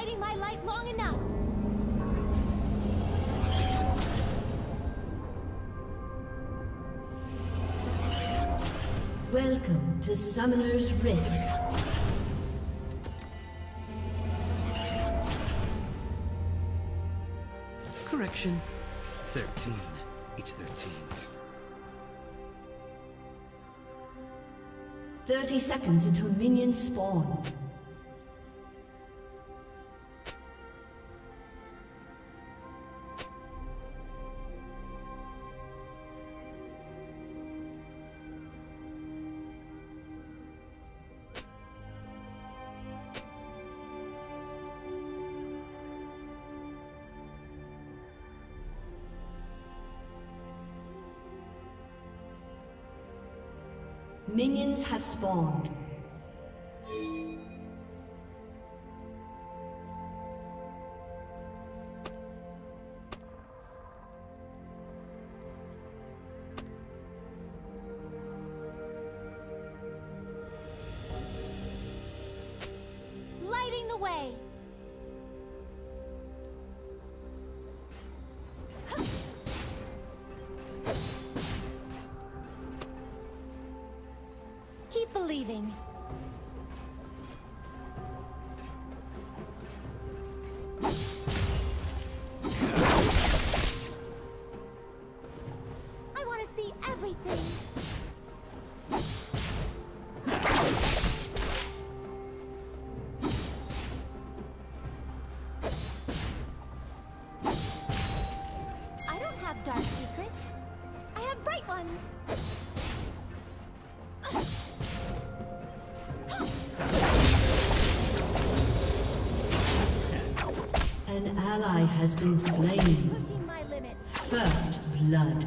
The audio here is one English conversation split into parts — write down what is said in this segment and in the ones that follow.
hiding my light long enough. Welcome to Summoner's Rift. Correction. 13. Each 13. 30 seconds until minions spawn. Minions have spawned. Lighting the way. Keep believing. I want to see everything. I don't have dark secrets. I have bright ones. An ally has been slain. Pushing my limits. First blood.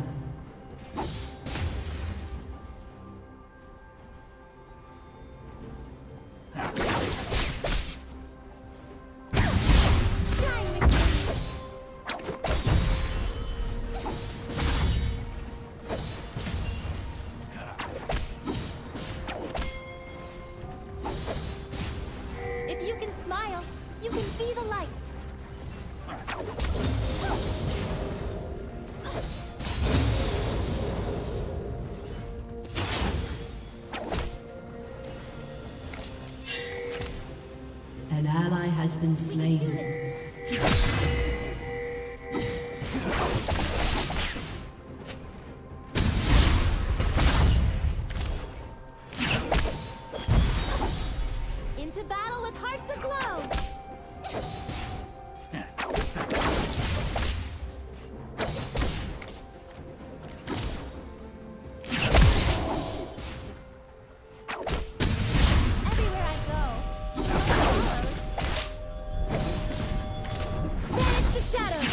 If you can smile, you can be the light. An ally has been slain. Into battle with hearts aglow. Everywhere I go, banish the shadows.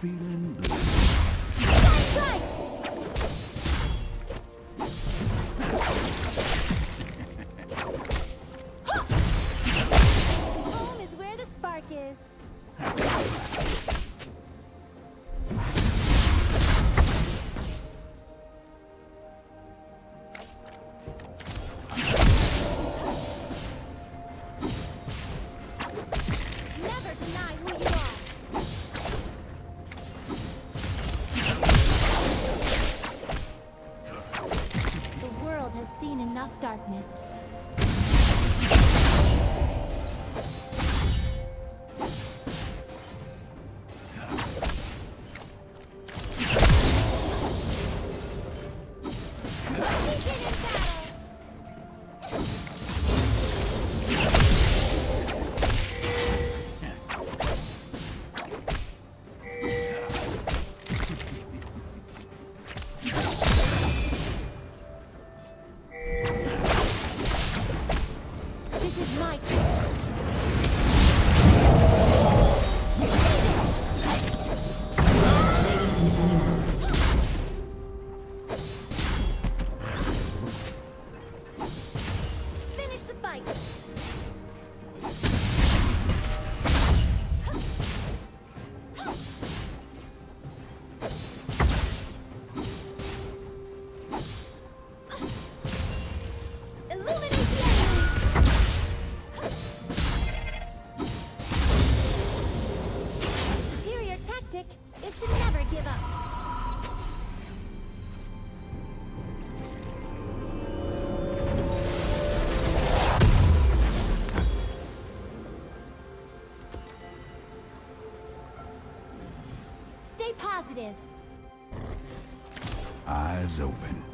Feeling blue. That's right. Home is where the spark is. Never deny who you are. The world has seen enough darkness. Begin in battle. Eyes open.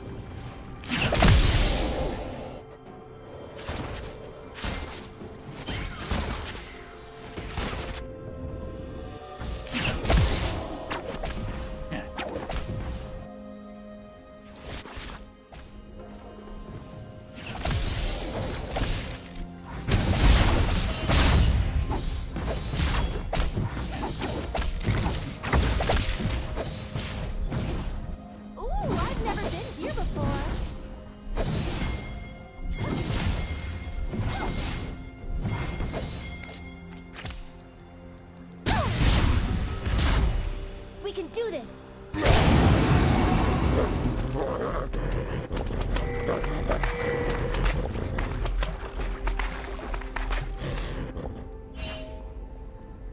We can do this!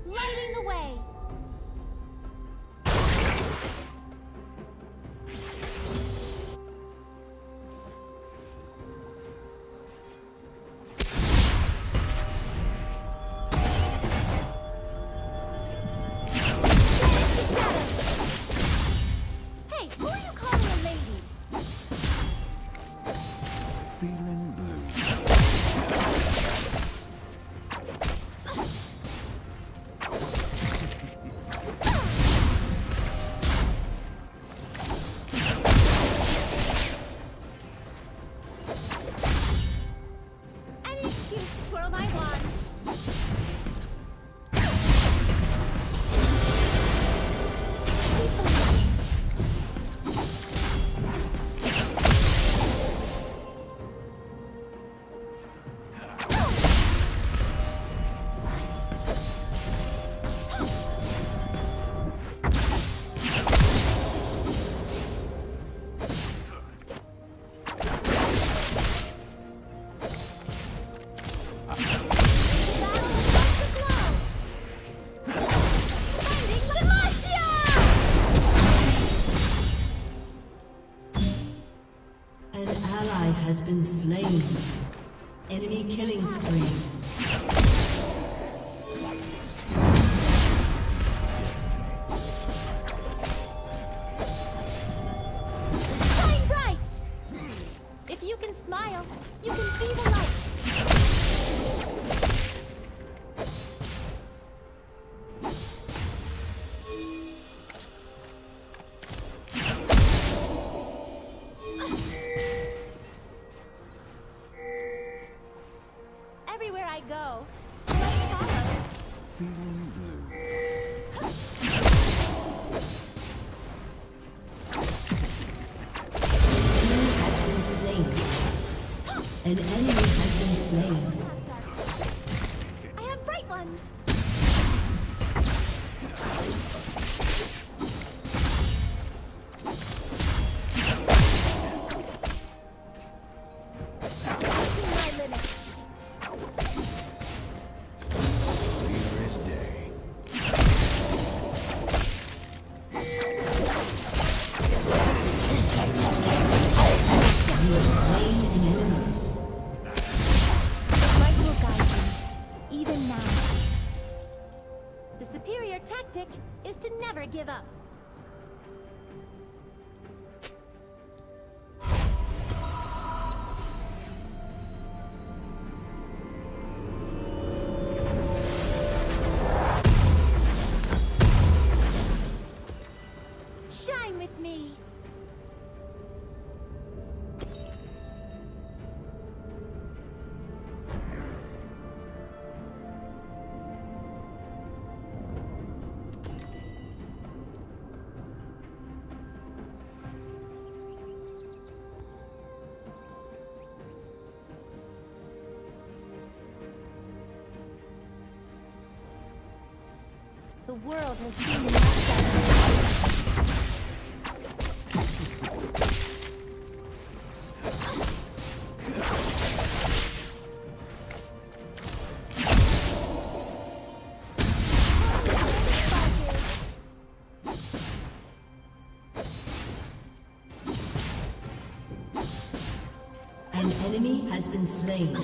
Lighting the way! Feeling blue. Any excuse to twirl my wand. An ally has been slain. Enemy killing spree. Shine bright! If you can smile, you can be the light. Everywhere I go, light follows. Feeling blue. Enemy has been slain. An enemy has been slain. I have bright ones. Reaching my limit. Clear as day. You have slain an enemy. Light will guide you, even now. The superior tactic is to never give up. Shine with me. The world has seen enough. An enemy has been slain.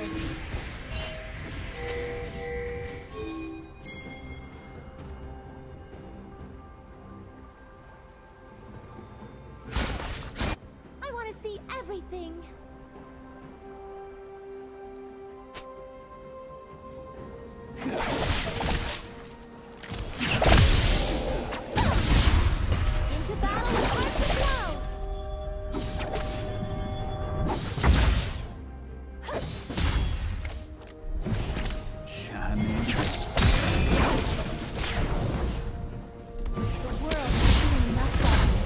here. I want to see everything. Into battle with heart to blow. Shining. The world has seen enough darkness.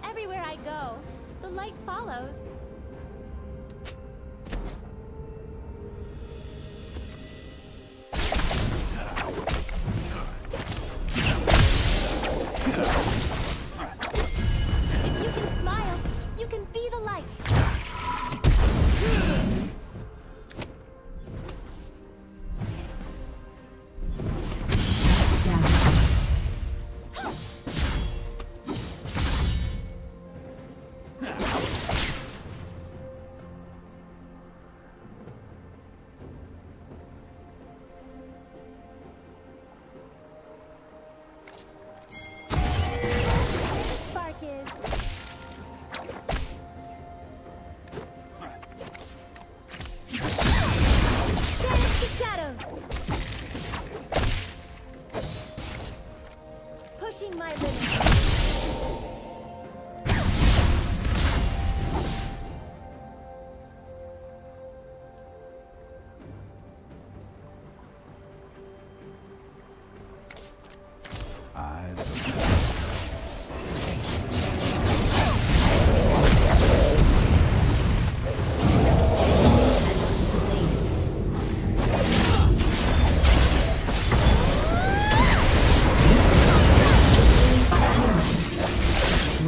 Everywhere I go, the light follows. If you can smile, you can be the light. Spark is. Banish the shadows. Pushing my limits. Eyes open.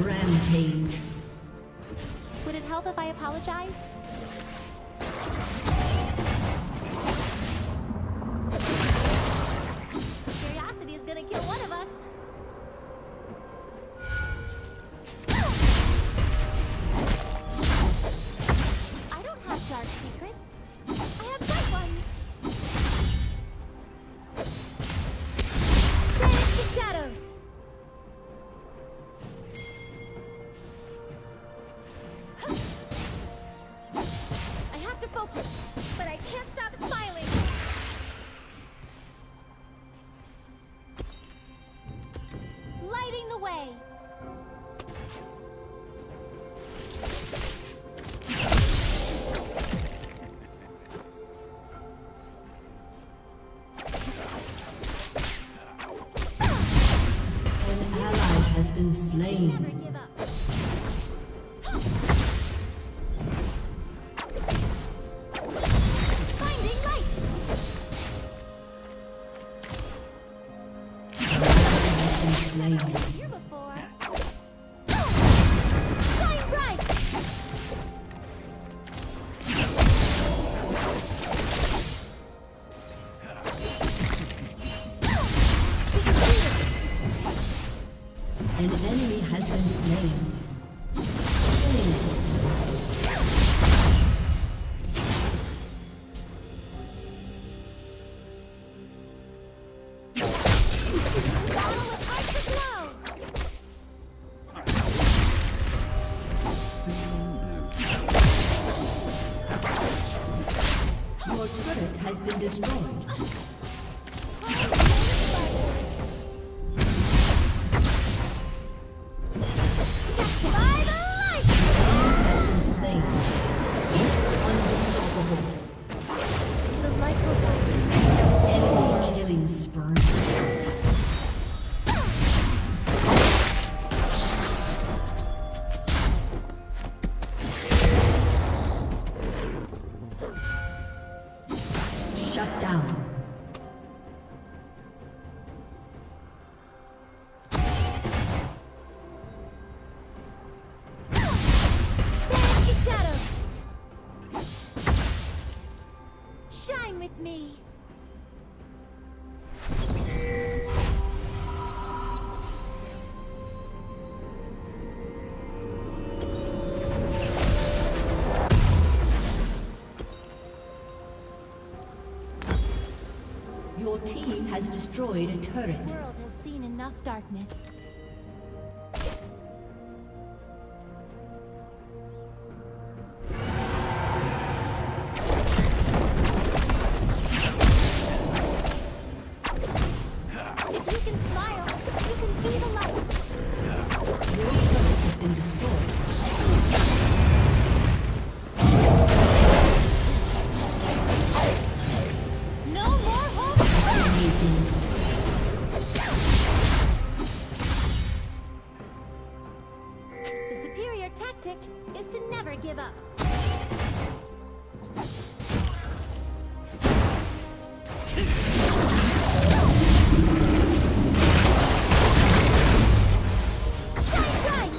Rampage. Would it help if I apologize? Curiosity is gonna kill one of us. I don't have dark secrets. I have bright ones. Banish the shadows. I have to focus, but I can't stop smiling. Lighting the way. An ally has been Never slain. give up. Finding light. Has been slain. Here before. Shine bright. We can do this. An enemy has been slain. Ace. Battle with heart to glow. Your turret has been destroyed. By the light. Has been slain. Unstoppable. The light will guide you. Enemy killing spree. Shut down. team has destroyed a turret. The world has seen enough darkness. If you can smile, you can see the light. Your turret has been destroyed. No more holding back! The superior tactic is to never give up. Shine bright!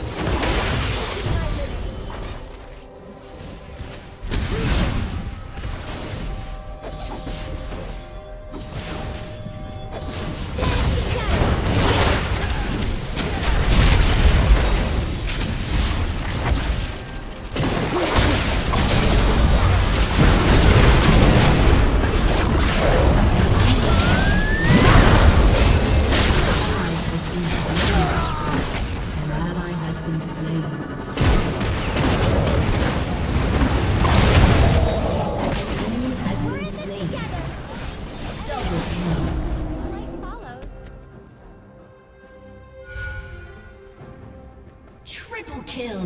An ally has been slain. An enemy has been slain. Double kill. The light follows. Triple kill.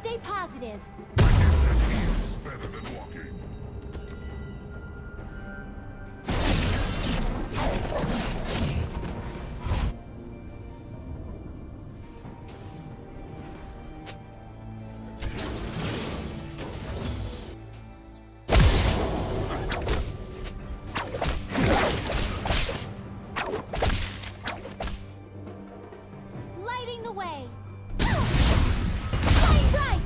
Stay positive. Lighting the way. Shine bright!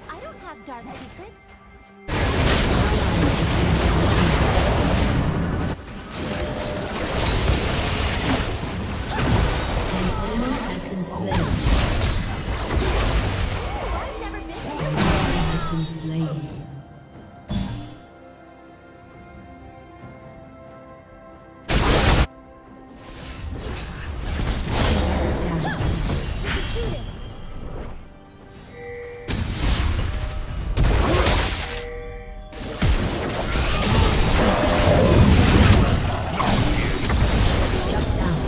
I don't have dark secrets. An enemy has been slain. I've never been An here. ally has been slain. Let's do this. Shut down.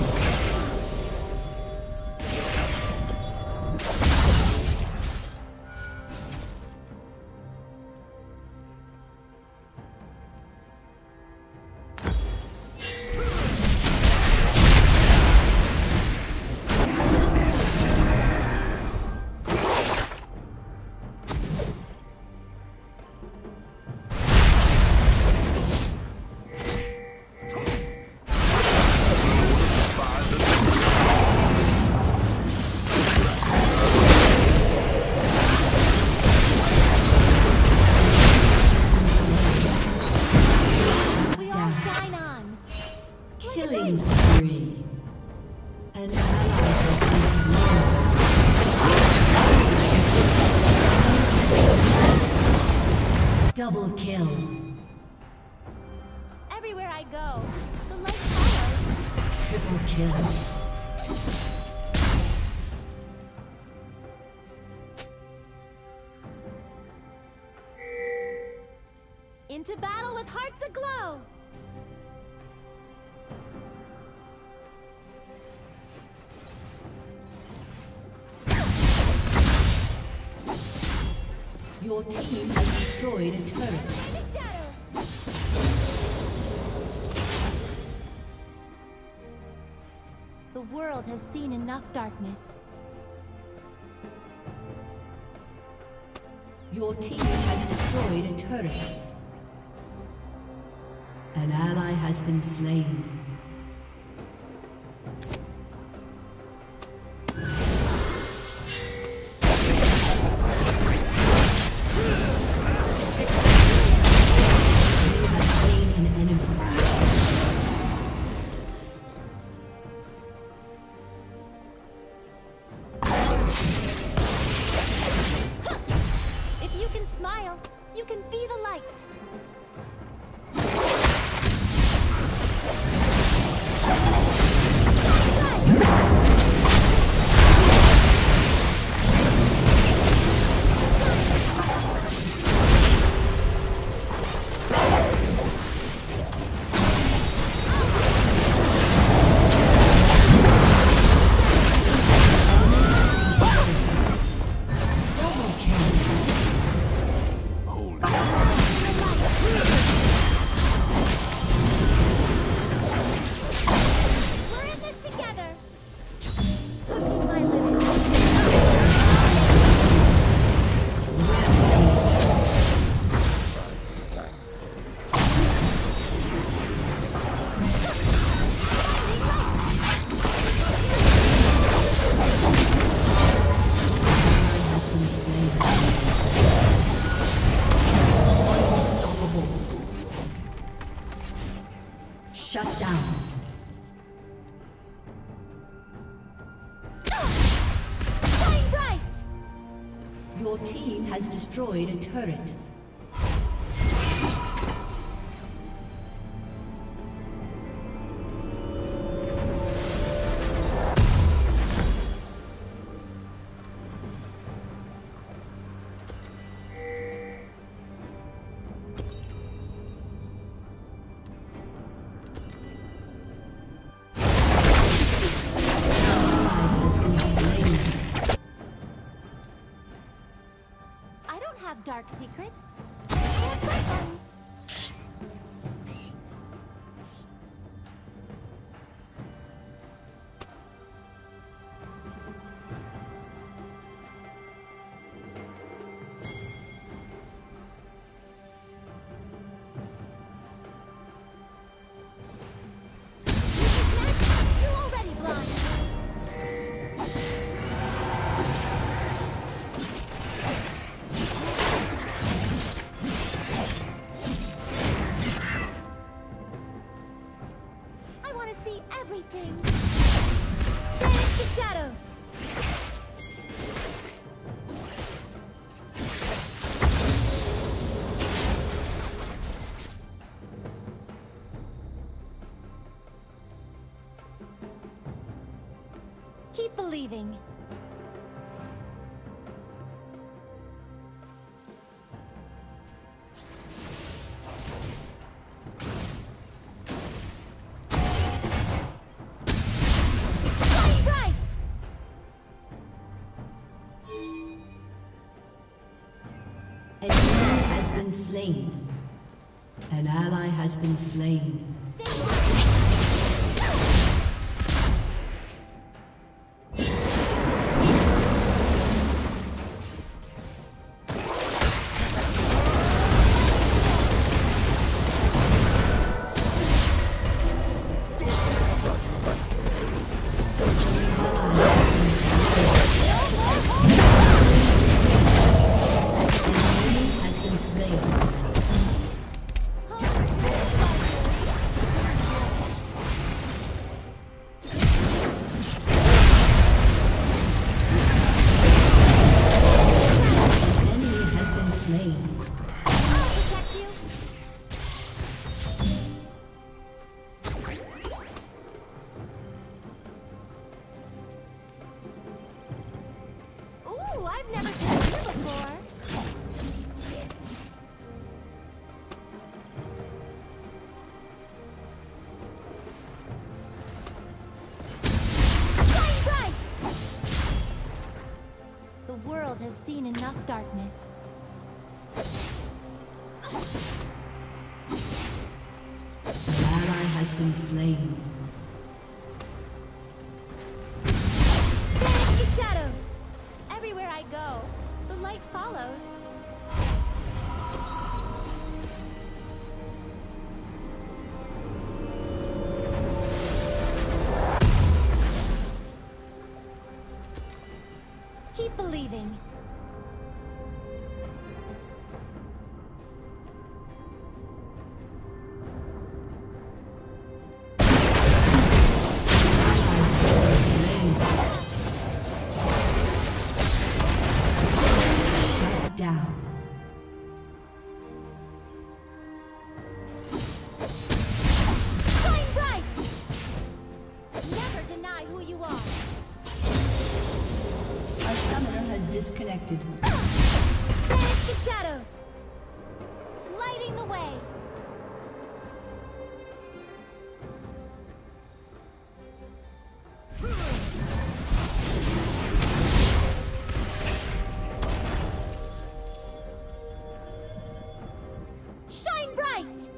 We all shine on. Killing spree. An ally has been slain. Double kill. Everywhere I go, the light follows. Triple kill. Into battle with hearts aglow. Your team has destroyed a turret. In the shadows. The world has seen enough darkness. Your team has destroyed a turret. An ally has been slain. You can be the light. Shut down. Shine bright! Your team has destroyed a turret. Dark secrets. I have bright ones. You're already blind. Everything. Banish the shadows. Keep believing. An enemy has been slain. An ally has been slain. I've never seen you before. Shine bright! The world has seen enough darkness. An ally has been slain. leaving. Disconnected. Banish the shadows! Lighting the way! Shine bright!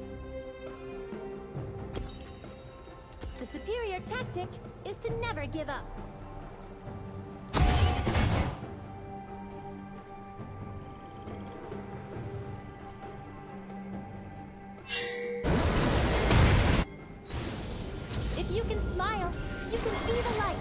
The superior tactic is to never give up. You can smile. You can be the light.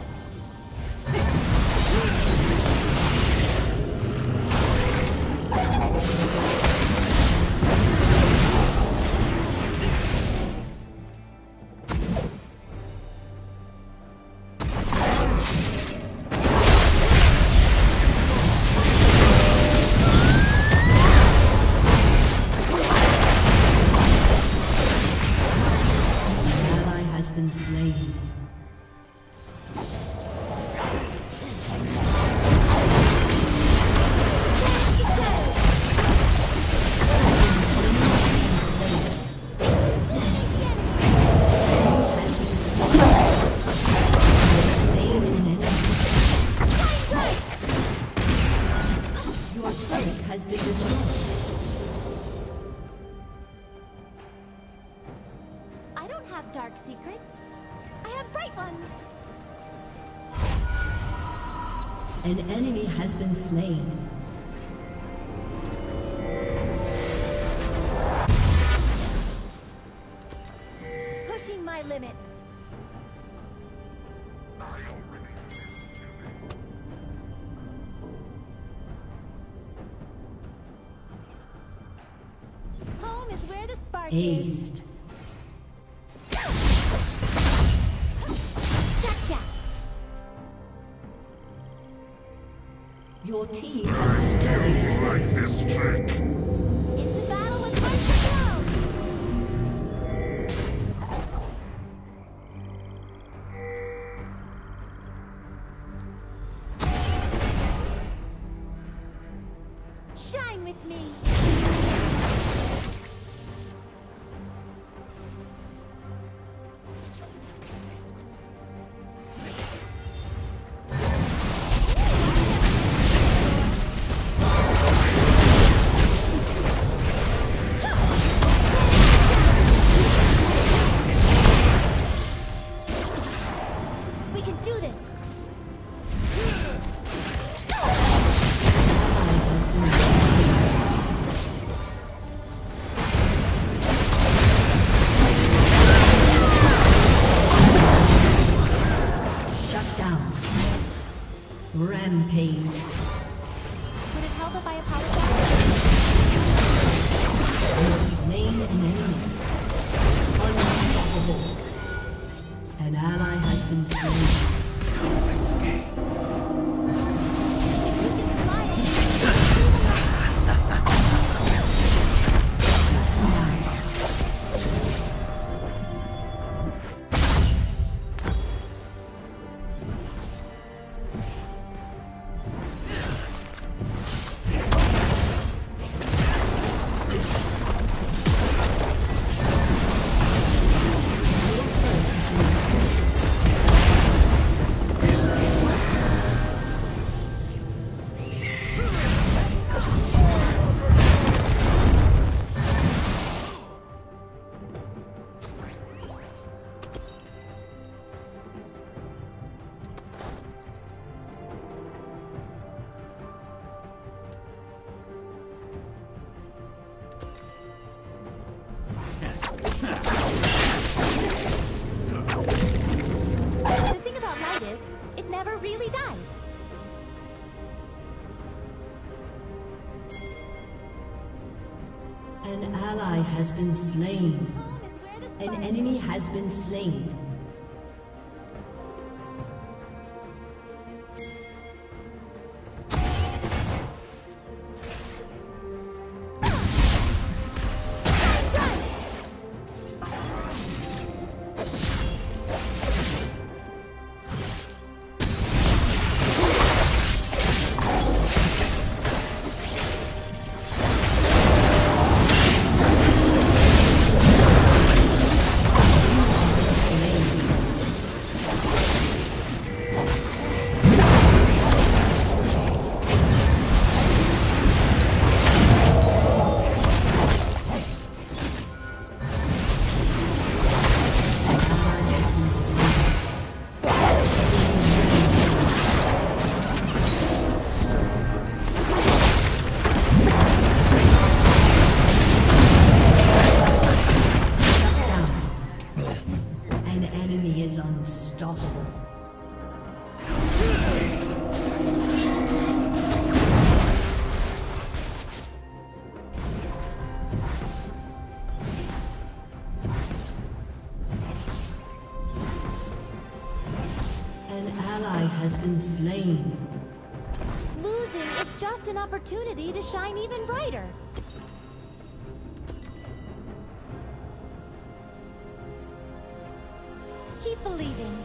Slain. Your turret has been destroyed. I don't have dark secrets. I have bright ones. An enemy has been slain. Pushing my limits. Home is where the spark is. Aced. Your team has destroyed. Like this trick. Into battle with one blow. Shine with me. Rampage. Would it help if I apologize? You have slain an enemy. Unstoppable. An ally has been slain. The thing about light is, it never really dies. ally has been slain. Home is where the An spark enemy has been slain. Has been slain. Losing is just an opportunity to shine even brighter. Keep believing.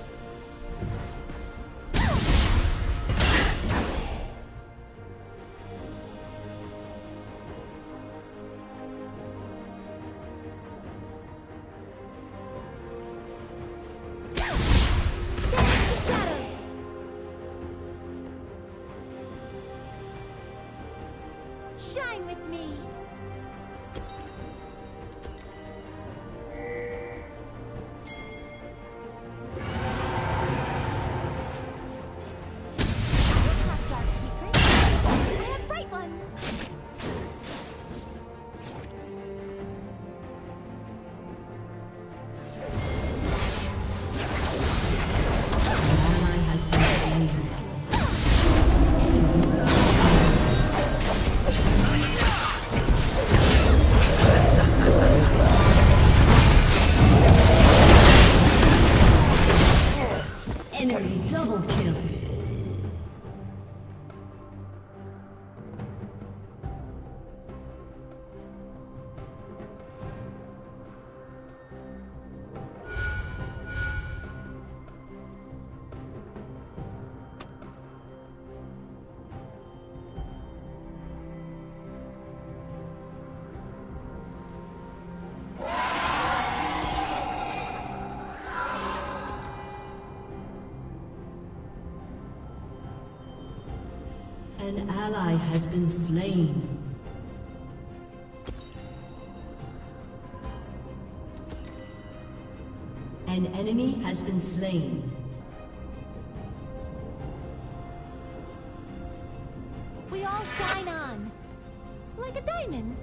Shine with me! I have dark secrets. I have bright ones. Ally has been slain. Enemy double kill. An ally has been slain. An enemy has been slain. We all shine on. Like a diamond.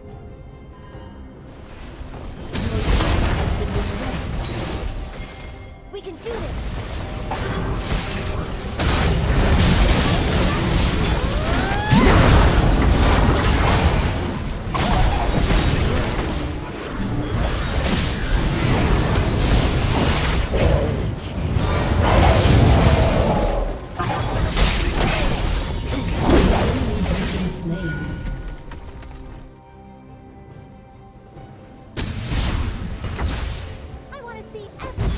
Has been destroyed. We can do this. I want to see everything.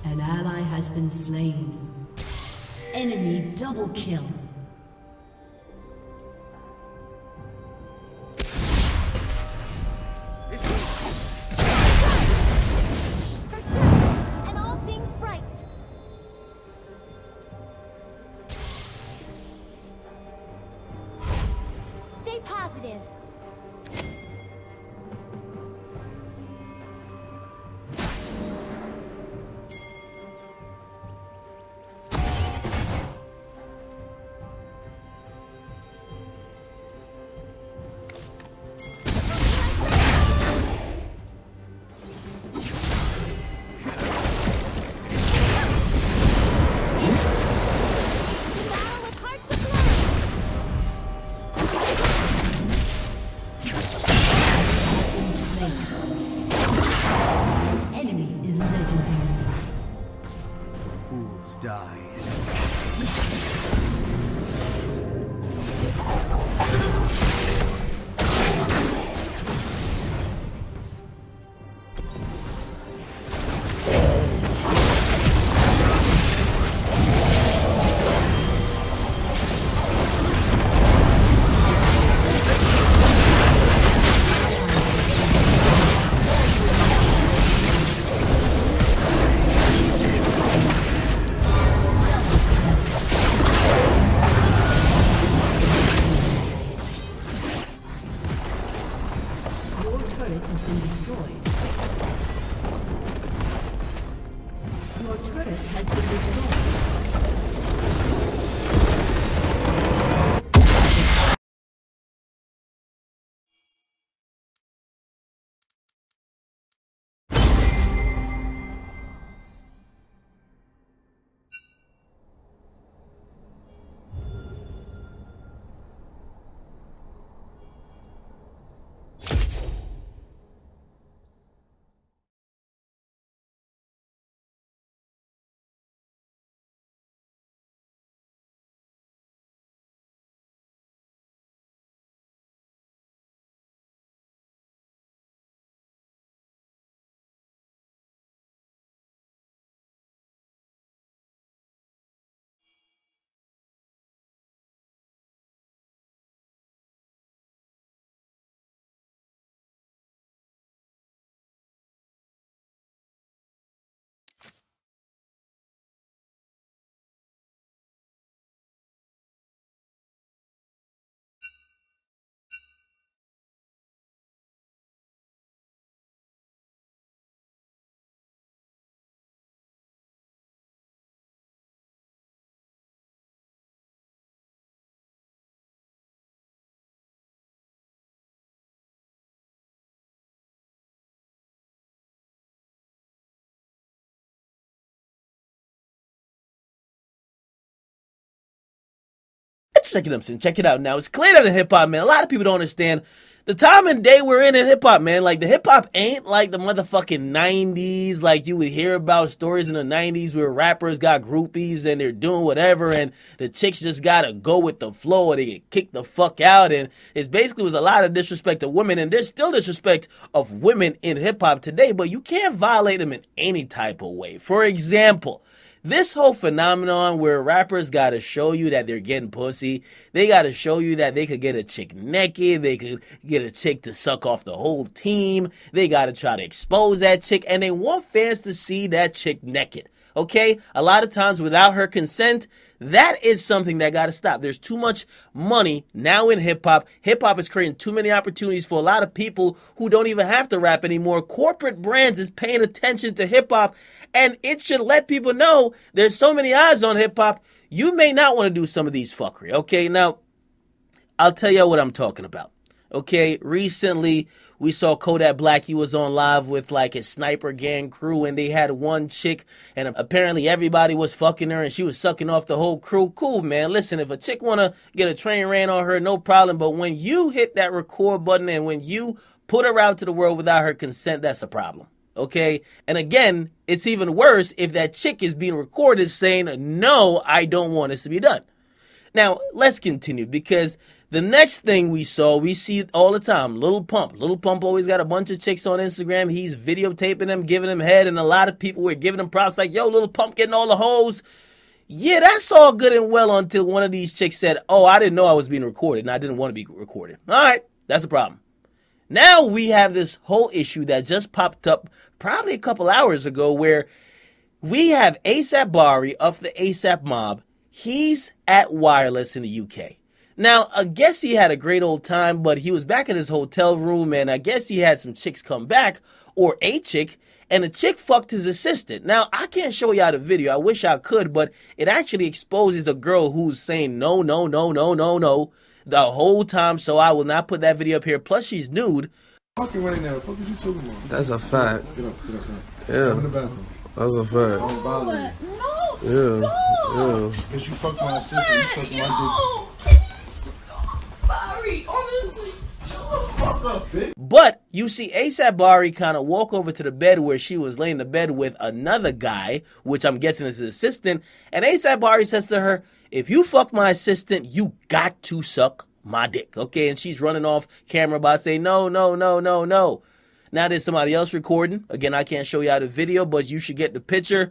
An ally has been slain. Enemy double kill. For justice and all things bright. Stay positive. check it out now. It's clear that in hip hop, man, a lot of people don't understand the time and day we're in hip hop, man. Like, the hip hop ain't like the motherfucking 90s. Like, you would hear about stories in the 90s where rappers got groupies and they're doing whatever, and the chicks just gotta go with the flow or they get kicked the fuck out. And it basically was a lot of disrespect to women, and there's still disrespect of women in hip hop today, but you can't violate them in any type of way. For example, this whole phenomenon where rappers gotta show you that they're getting pussy, they gotta show you that they could get a chick naked, they could get a chick to suck off the whole team, they gotta try to expose that chick, and they want fans to see that chick naked. Okay? A lot of times without her consent, that is something that gotta stop. There's too much money now in hip hop. Hip hop is creating too many opportunities for a lot of people who don't even have to rap anymore. Corporate brands is paying attention to hip hop, and it should let people know there's so many eyes on hip hop. You may not want to do some of these fuckery. Okay, now I'll tell you what I'm talking about. Okay, recently we saw Kodak Black. He was on live with like his sniper gang crew, and they had one chick, and apparently everybody was fucking her, and she was sucking off the whole crew. Cool, man. Listen, if a chick wanna get a train ran on her, no problem. But when you hit that record button and when you put her out to the world without her consent, that's a problem. Okay? And again, it's even worse if that chick is being recorded saying, no, I don't want this to be done. Now, let's continue, because the next thing we see it all the time. Lil Pump. Lil Pump always got a bunch of chicks on Instagram. He's videotaping them, giving them head, and a lot of people were giving him props like, yo, Lil Pump getting all the hoes. Yeah, that's all good and well until one of these chicks said, oh, I didn't know I was being recorded, and I didn't want to be recorded. All right, that's a problem. Now we have this whole issue that just popped up probably a couple hours ago where we have A$AP Bari of the A$AP Mob. He's at Wireless in the UK. Now, I guess he had a great old time, but he was back in his hotel room, and I guess he had some chicks come back, or a chick, and the chick fucked his assistant. Now, I can't show y'all the video. I wish I could, but it actually exposes the girl who's saying no, no, no, no, no, no, the whole time, so I will not put that video up here. Plus, she's nude. Fucking right now. What is you talking about? That's a fact. Get up. Yeah. Go in the bathroom. That's a fact. I don't bother you. Yeah. Yeah. Because you fucked my assistant, you sucked my Barry, honestly, shut the fuck up, bitch. But you see A$AP Bari kind of walk over to the bed where she was laying in the bed with another guy, which I'm guessing is his assistant, and A$AP Bari says to her, if you fuck my assistant, you got to suck my dick, okay? And she's running off camera by saying, no, no, no, no, no. Now there's somebody else recording. Again, I can't show you out the video, but you should get the picture.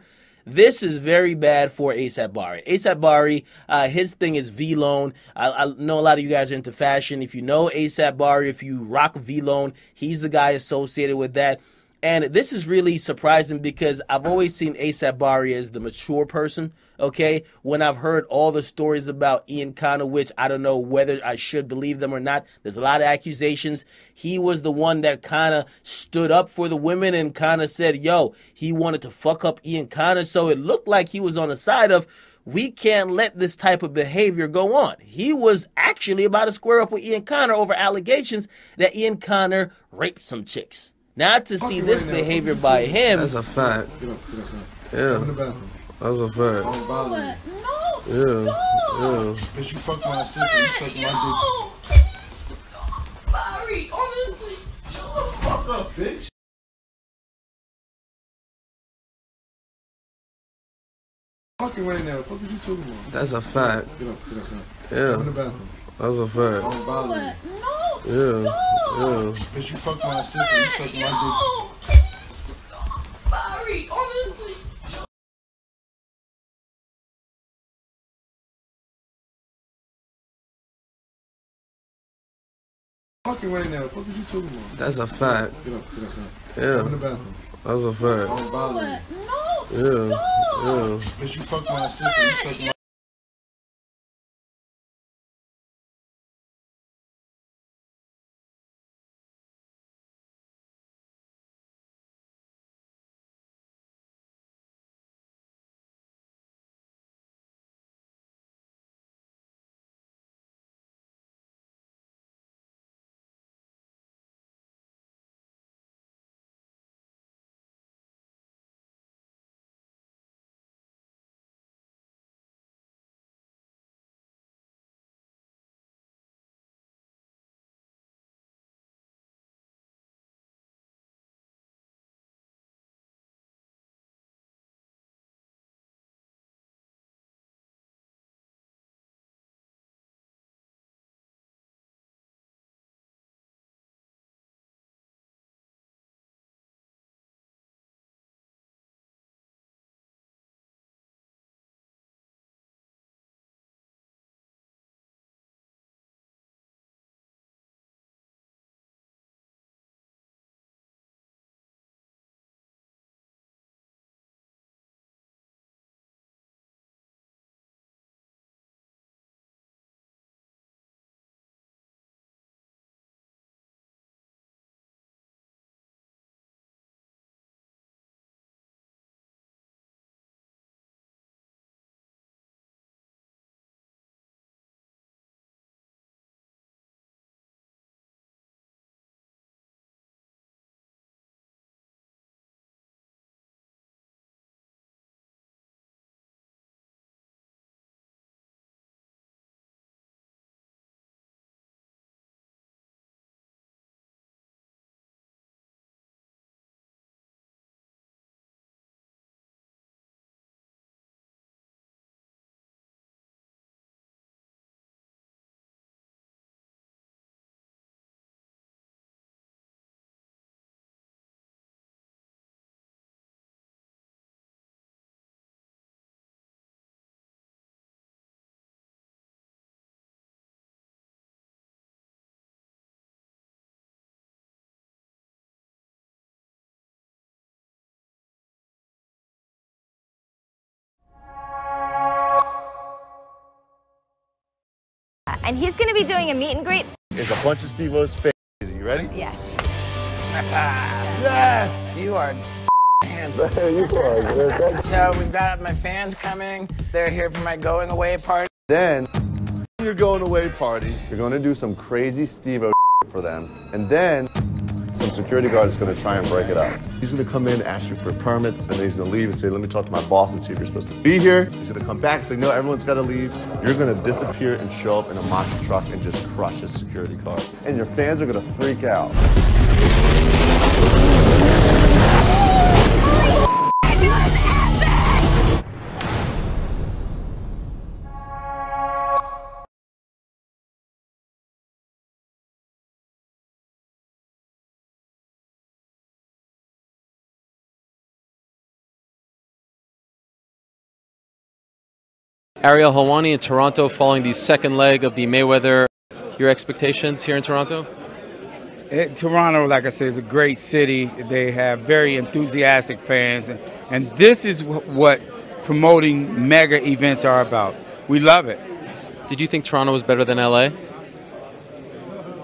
This is very bad for A$AP Bari. A$AP Bari, his thing is V-Lone. I know a lot of you guys are into fashion. If you know A$AP Bari, if you rock V-Lone, he's the guy associated with that. And this is really surprising because I've always seen A$AP Bari as the mature person, okay? When I've heard all the stories about Ian Connor, which I don't know whether I should believe them or not. There's a lot of accusations. He was the one that kind of stood up for the women and kind of said, yo, he wanted to fuck up Ian Connor. So it looked like he was on the side of, we can't let this type of behavior go on. He was actually about to square up with Ian Connor over allegations that Ian Connor raped some chicks. Not to see this behavior by him. That's a fact. Get up. Yeah. Go in the bathroom. That's a I fact. don't bother you. Yeah. Yeah. Because you fucked my assistant, you sucked my Barry, honestly, shut the fuck up, bitch. Fucking right now. What is you talking about? That's a fact. Get up. Yeah. Go in the bathroom. That's a I fact. don't bother you. Yeah. Yeah. Because you fucked my assistant, you sucked my Barry, honestly. Fucking right now. What is you talking about? That's a fact. Get up. Yeah. Go in the bathroom. That's a I fact. don't bother you. Yeah. Yeah. Because you fucked my assistant, you sucked my and he's going to be doing a meet and greet. It's a bunch of Steve-O's face. You ready? Yes. Yes, you are handsome. You are, man. So we've got my fans coming. They're here for my going away party. Then, your going away party, you're going to do some crazy Steve-O for them. And then, some security guard is going to try and break it up. He's going to come in, ask you for permits, and then he's going to leave and say, let me talk to my boss and see if you're supposed to be here. He's going to come back and say, no, everyone's got to leave. You're going to disappear and show up in a monster truck and just crush his security guard. And your fans are going to freak out. Ariel Helwani in Toronto following the second leg of the Mayweather. Your expectations here in Toronto? Toronto, like I said, is a great city. They have very enthusiastic fans, and this is what promoting mega events are about. We love it. Did you think Toronto was better than LA?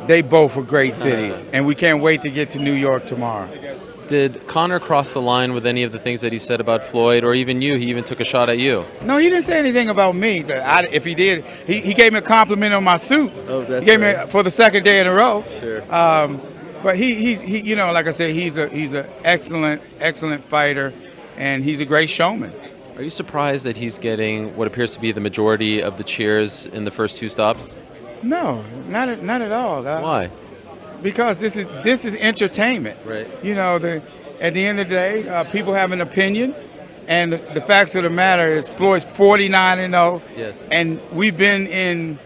They both were great cities, and we can't wait to get to New York tomorrow. Did Conor cross the line with any of the things that he said about Floyd, or even you? He even took a shot at you. No, he didn't say anything about me. If he did, he gave me a compliment on my suit. Oh, that's he gave right. me for the second day in a row. Sure. But he, you know, like I said, he's an excellent fighter, and he's a great showman. Are you surprised that he's getting what appears to be the majority of the cheers in the first two stops? No, not at all. Why? Because this is entertainment. Right. You know, at the end of the day, people have an opinion, and the facts of the matter is Floyd's 49-0. Yes. And we've been in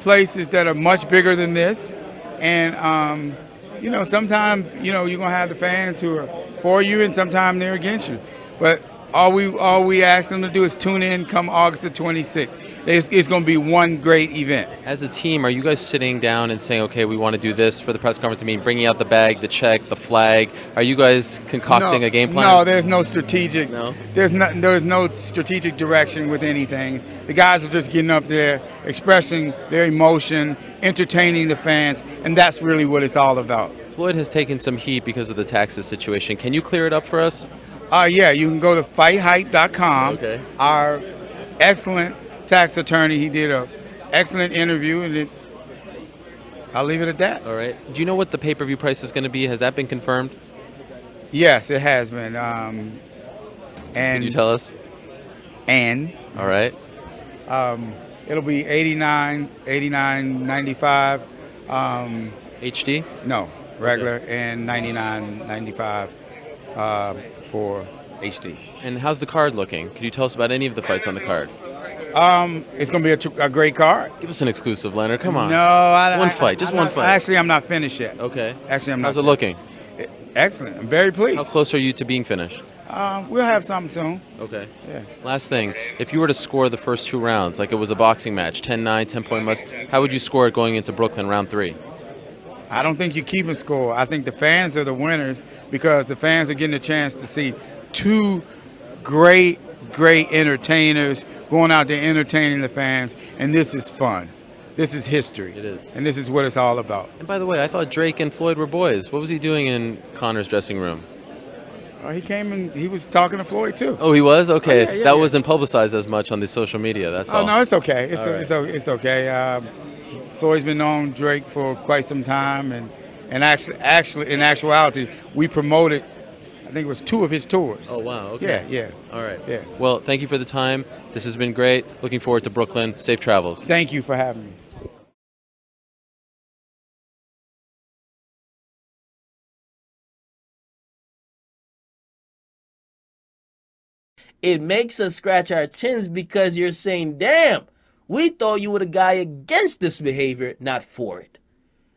places that are much bigger than this, and you know, sometimes you're gonna have the fans who are for you, and sometimes they're against you. But all we ask them to do is tune in come August the 26th. It's going to be one great event. As a team, are you guys sitting down and saying, okay, we want to do this for the press conference? I mean, bringing out the bag, the check, the flag. Are you guys concocting a game plan? No, there's no strategic. No? There's no strategic direction with anything. The guys are just getting up there, expressing their emotion, entertaining the fans, and that's really what it's all about. Floyd has taken some heat because of the taxes situation. Can you clear it up for us? Yeah, you can go to fighthype.com. Okay. Our excellent tax attorney, he did an excellent interview, and I'll leave it at that. All right. Do you know what the pay-per-view price is going to be? Has that been confirmed? Yes, it has been. Can you tell us? All right. It'll be $89.95. HD? No, regular, and $99.95 for HD. And how's the card looking? Could you tell us about any of the fights on the card? It's going to be a great card. Give us an exclusive, Leonard. Come on. No, one fight. Actually, I'm not finished yet. Okay. Actually, I'm not. How's it looking? Excellent. I'm very pleased. How close are you to being finished? We'll have something soon. Okay. Yeah. Last thing, if you were to score the first two rounds, like it was a boxing match, 10-9, 10-point must, how would you score it going into Brooklyn round 3? I don't think you keep a score. I think the fans are the winners because the fans are getting a chance to see two great entertainers going out there entertaining the fans, and this is fun. This is history. It is. And this is what it's all about. And by the way, I thought Drake and Floyd were boys. What was he doing in Conor's dressing room? He came and he was talking to Floyd too. Oh, he was? Okay. Oh, yeah, that wasn't publicized as much on the social media. That's all. Oh, no, it's okay. It's okay. Floyd's been known Drake for quite some time, and actually, in actuality, we promoted, I think it was 2 of his tours. Oh, wow. Okay. Yeah. All right. Yeah. Well, thank you for the time. This has been great. Looking forward to Brooklyn. Safe travels. Thank you for having me. It makes us scratch our chins because you're saying, damn, we thought you were the guy against this behavior, not for it.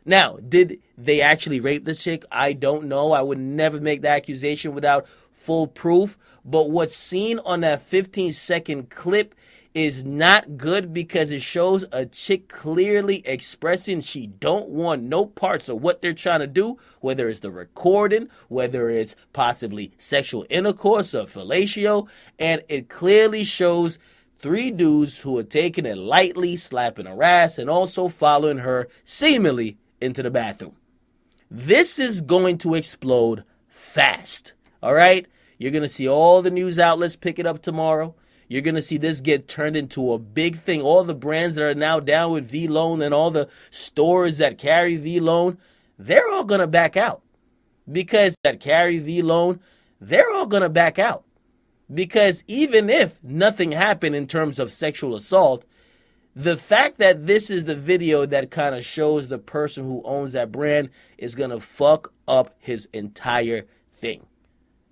Now, did they actually rape the chick? I don't know. I would never make the accusation without full proof. But what's seen on that 15-second clip is not good because it shows a chick clearly expressing she don't want no parts of what they're trying to do, whether it's the recording, whether it's possibly sexual intercourse or fellatio, and it clearly shows 3 dudes who are taking it lightly, slapping her ass, and also following her seemingly into the bathroom. This is going to explode fast, all right? You're going to see all the news outlets pick it up tomorrow. You're going to see this get turned into a big thing. All the brands that are now down with V-Loan and all the stores that carry V-Loan, they're all going to back out. Because they're all going to back out. Because even if nothing happened in terms of sexual assault, the fact that this is the video that kind of shows the person who owns that brand is going to fuck up his entire thing.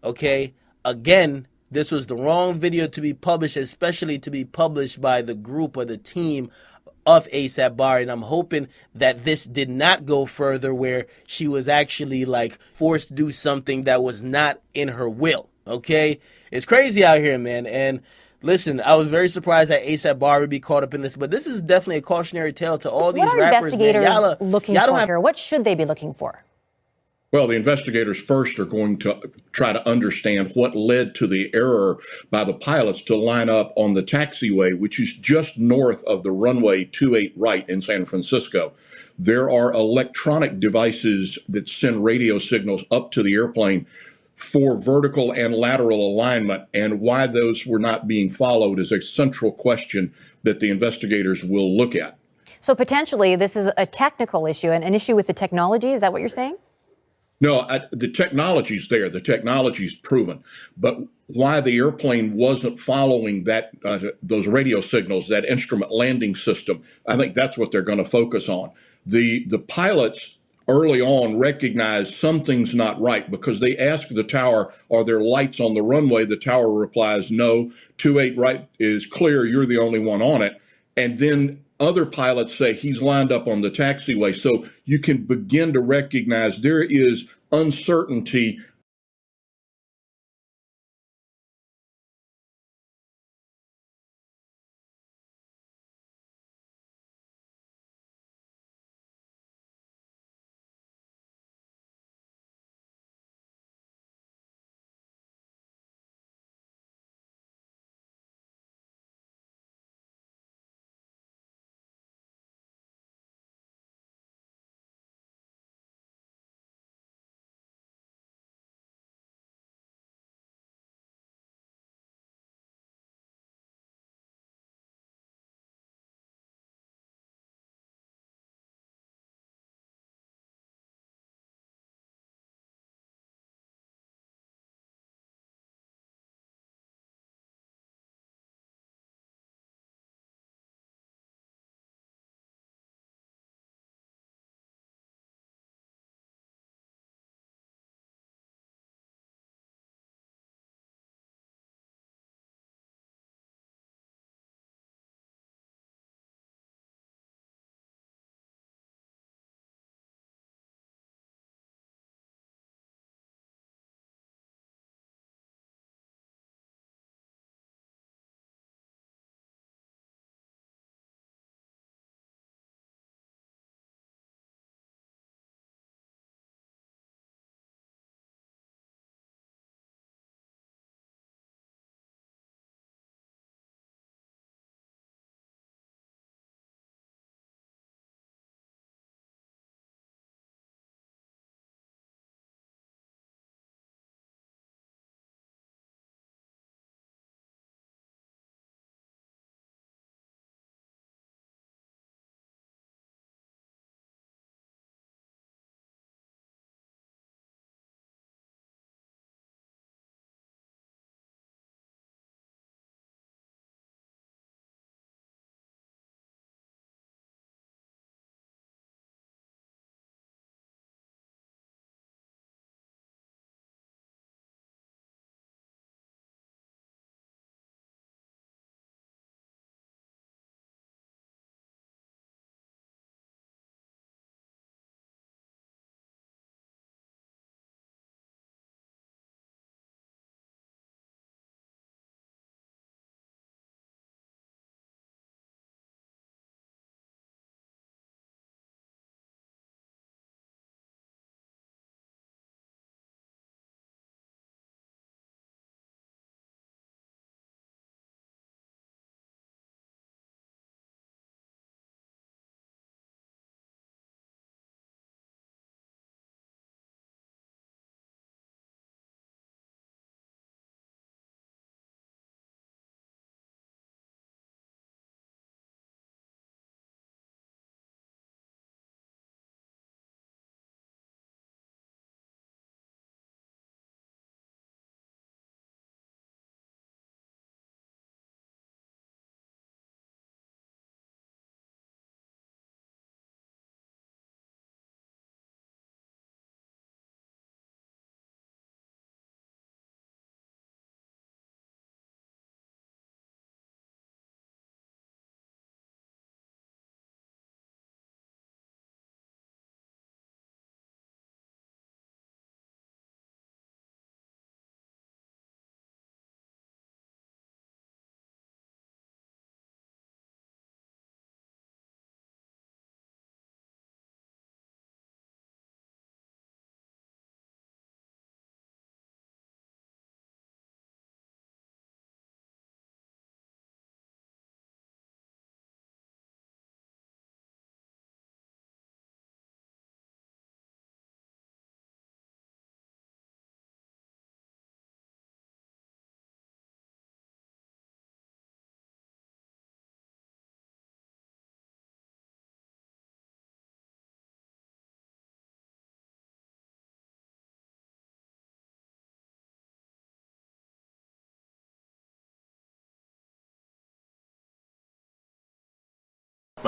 Okay? Again, this was the wrong video to be published, especially to be published by the group or the team of ASAP Bari, and I'm hoping that this did not go further where she was actually like forced to do something that was not in her will. Okay? It's crazy out here, man. And listen, I was very surprised that ASAP Bari would be caught up in this, but this is definitely a cautionary tale to all these rappers. What are investigators looking for have here? What should they be looking for? Well, the investigators first are going to try to understand what led to the error by the pilots to line up on the taxiway, which is just north of the runway 28 right in San Francisco. There are electronic devices that send radio signals up to the airplane for vertical and lateral alignment, and why those were not being followed is a central question that the investigators will look at. So potentially this is a technical issue, an issue with the technology. Is that what you're saying? No, the technology's there. The technology's proven. But why the airplane wasn't following that those radio signals, that instrument landing system, I think that's what they're going to focus on. The pilots early on recognized something's not right because they asked the tower, are there lights on the runway? The tower replies, no, 28 right is clear. You're the only one on it. And then other pilots say he's lined up on the taxiway. So you can begin to recognize there is uncertainty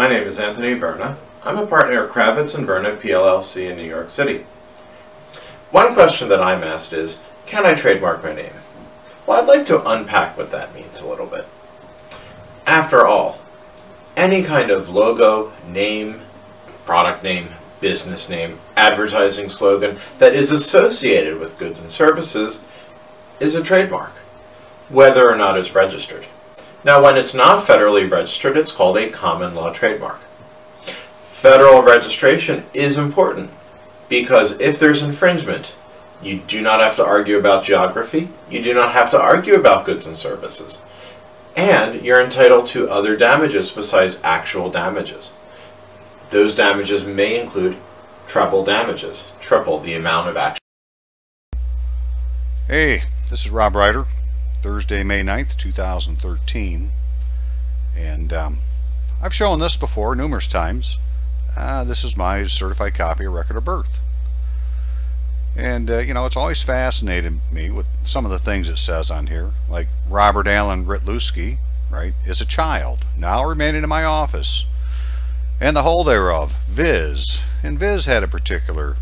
My name is Anthony Verna. I'm a partner at Kravitz & Verna PLLC in New York City. One question that I'm asked is, can I trademark my name? Well, I'd like to unpack what that means a little bit. After all, any kind of logo, name, product name, business name, advertising slogan that is associated with goods and services is a trademark, whether or not it's registered. Now, when it's not federally registered, it's called a common law trademark. Federal registration is important because if there's infringement, you do not have to argue about geography, you do not have to argue about goods and services, and you're entitled to other damages besides actual damages. Those damages may include treble damages, triple the amount of actual. Hey, this is Rob Ryder, Thursday, May 9th, 2013, and I've shown this before numerous times. This is my certified copy of Record of Birth. And, you know, it's always fascinated me with some of the things it says on here, like Robert Allen Ritlewski, right, is a child, now remaining in my office, and the whole thereof, Viz. And Viz had a particular